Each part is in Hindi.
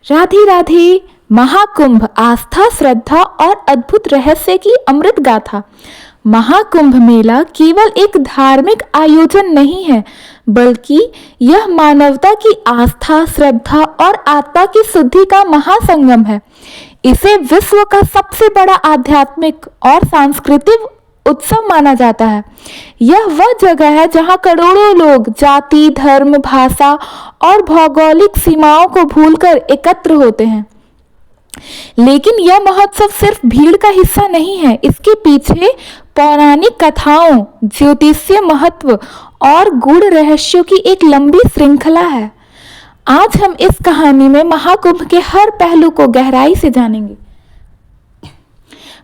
राधे राधे। महाकुंभ आस्था, श्रद्धा और अद्भुत रहस्य की अमृत गाथा। महाकुंभ मेला केवल एक धार्मिक आयोजन नहीं है, बल्कि यह मानवता की आस्था, श्रद्धा और आत्मा की शुद्धि का महासंगम है। इसे विश्व का सबसे बड़ा आध्यात्मिक और सांस्कृतिक उत्सव माना जाता है। यह वह जगह है जहां करोड़ों लोग जाति, धर्म, भाषा और भौगोलिक सीमाओं को भूलकर एकत्र होते हैं। लेकिन यह महोत्सव सिर्फ भीड़ का हिस्सा नहीं है। इसके पीछे पौराणिक कथाओं, ज्योतिषीय महत्व और गूढ़ रहस्यों की एक लंबी श्रृंखला है। आज हम इस कहानी में महाकुंभ के हर पहलू को गहराई से जानेंगे।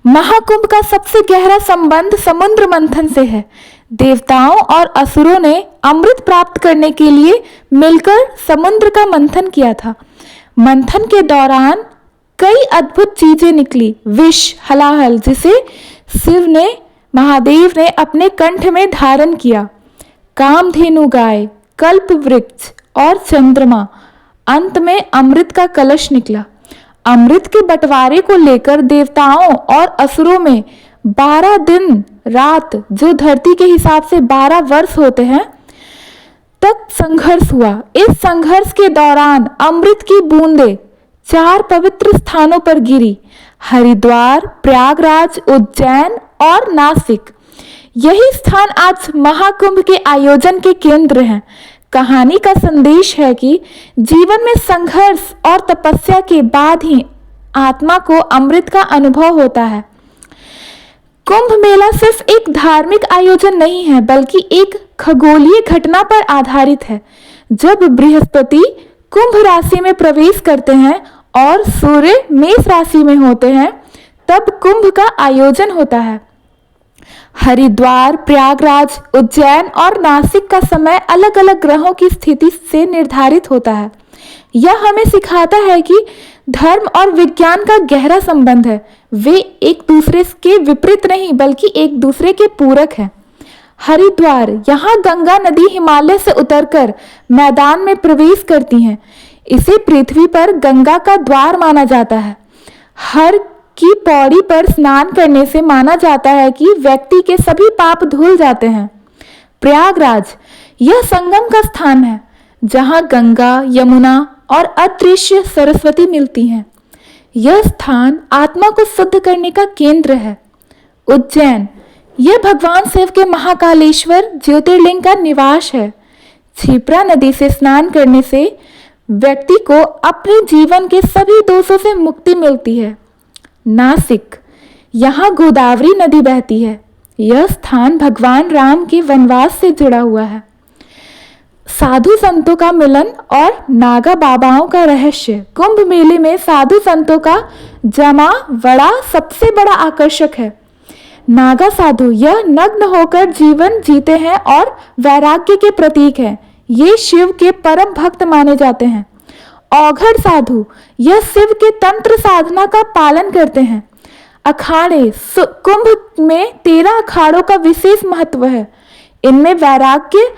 महाकुंभ का सबसे गहरा संबंध समुद्र मंथन से है। देवताओं और असुरों ने अमृत प्राप्त करने के लिए मिलकर समुद्र का मंथन किया था। मंथन के दौरान कई अद्भुत चीजें निकली। विष, हलाहल, जिसे महादेव ने अपने कंठ में धारण किया, कामधेनु गाय, कल्प वृक्ष और चंद्रमा। अंत में अमृत का कलश निकला। अमृत के बंटवारे को लेकर देवताओं और असुरों में 12 दिन रात, जो धरती के हिसाब से 12 वर्ष होते हैं, तक संघर्ष हुआ। इस संघर्ष के दौरान अमृत की बूंदें 4 पवित्र स्थानों पर गिरी: हरिद्वार, प्रयागराज, उज्जैन और नासिक। यही स्थान आज महाकुंभ के आयोजन के केंद्र हैं। कहानी का संदेश है कि जीवन में संघर्ष और तपस्या के बाद ही आत्मा को अमृत का अनुभव होता है। कुंभ मेला सिर्फ एक धार्मिक आयोजन नहीं है, बल्कि एक खगोलीय घटना पर आधारित है। जब बृहस्पति कुंभ राशि में प्रवेश करते हैं और सूर्य मेष राशि में होते हैं, तब कुंभ का आयोजन होता है। हरिद्वार, प्रयागराज, उज्जैन और नासिक का समय अलग अलग ग्रहों की स्थिति से निर्धारित होता है। यह हमें सिखाता है कि धर्म और विज्ञान का गहरा संबंध है। वे एक दूसरे के विपरीत नहीं, बल्कि एक दूसरे के पूरक हैं। हरिद्वार, यहाँ गंगा नदी हिमालय से उतरकर मैदान में प्रवेश करती हैं। इसे पृथ्वी पर गंगा का द्वार माना जाता है। हर की पौड़ी पर स्नान करने से माना जाता है कि व्यक्ति के सभी पाप धुल जाते हैं। प्रयागराज, यह संगम का स्थान है, जहां गंगा, यमुना और अदृश्य सरस्वती मिलती हैं। यह स्थान आत्मा को शुद्ध करने का केंद्र है। उज्जैन, यह भगवान शिव के महाकालेश्वर ज्योतिर्लिंग का निवास है। क्षिप्रा नदी से स्नान करने से व्यक्ति को अपने जीवन के सभी दोषों से मुक्ति मिलती है। नासिक, यहाँ गोदावरी नदी बहती है। यह स्थान भगवान राम के वनवास से जुड़ा हुआ है। साधु संतों का मिलन और नागा बाबाओं का रहस्य। कुंभ मेले में साधु संतों का जमावड़ा सबसे बड़ा आकर्षक है। नागा साधु, यह नग्न होकर जीवन जीते हैं और वैराग्य के प्रतीक हैं। ये शिव के परम भक्त माने जाते हैं। औघड़ साधु, यह शिव के तंत्र साधना का पालन करते हैं। अखाड़े, कुंभ में 13 अखाड़ों का विशेष महत्व है। इनमें वैराग्य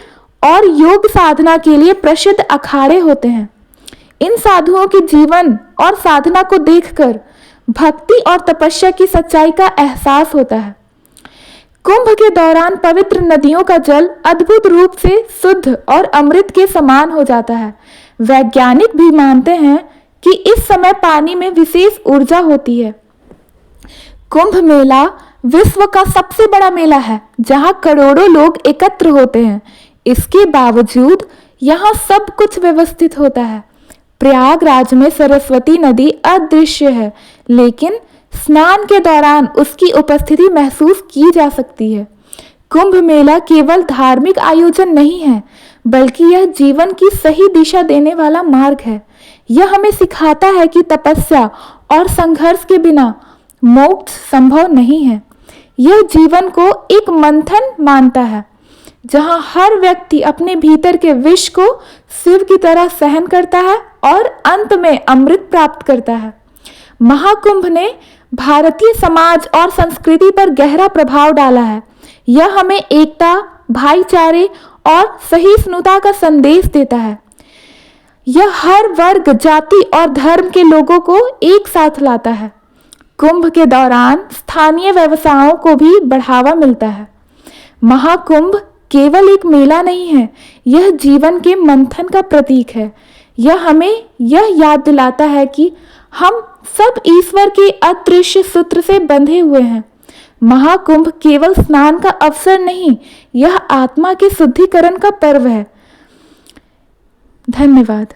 और योग साधना के लिए प्रसिद्ध अखाड़े होते हैं। इन साधुओं के जीवन और साधना को देखकर भक्ति और तपस्या की सच्चाई का एहसास होता है। कुंभ के दौरान पवित्र नदियों का जल अद्भुत रूप से शुद्ध और अमृत के समान हो जाता है। वैज्ञानिक भी मानते हैं कि इस समय पानी में विशेष ऊर्जा होती है। कुंभ मेला विश्व का सबसे बड़ा मेला है, जहां करोड़ों लोग एकत्र होते हैं। इसके बावजूद यहाँ सब कुछ व्यवस्थित होता है। प्रयागराज में सरस्वती नदी अदृश्य है, लेकिन स्नान के दौरान उसकी उपस्थिति महसूस की जा सकती है। कुंभ मेला केवल धार्मिक आयोजन नहीं है, बल्कि यह जीवन की सही दिशा देने वाला मार्ग है। यह हमें सिखाता है कि तपस्या और संघर्ष के बिना मोक्ष संभव नहीं है। यह जीवन को एक मंथन मानता है, जहां हर व्यक्ति अपने भीतर के विष को शिव की तरह सहन करता है और अंत में अमृत प्राप्त करता है। महाकुंभ ने भारतीय समाज और संस्कृति पर गहरा प्रभाव डाला है। यह हमें एकता, भाईचारे और सहिष्णुता का संदेश देता है। यह हर वर्ग, जाति और धर्म के लोगों को एक साथ लाता है। कुंभ के दौरान स्थानीय व्यवसायों को भी बढ़ावा मिलता है। महाकुंभ केवल एक मेला नहीं है, यह जीवन के मंथन का प्रतीक है। यह हमें यह याद दिलाता है कि हम सब ईश्वर के अदृश्य सूत्र से बंधे हुए हैं। महाकुंभ केवल स्नान का अवसर नहीं, यह आत्मा के शुद्धिकरण का पर्व है। धन्यवाद।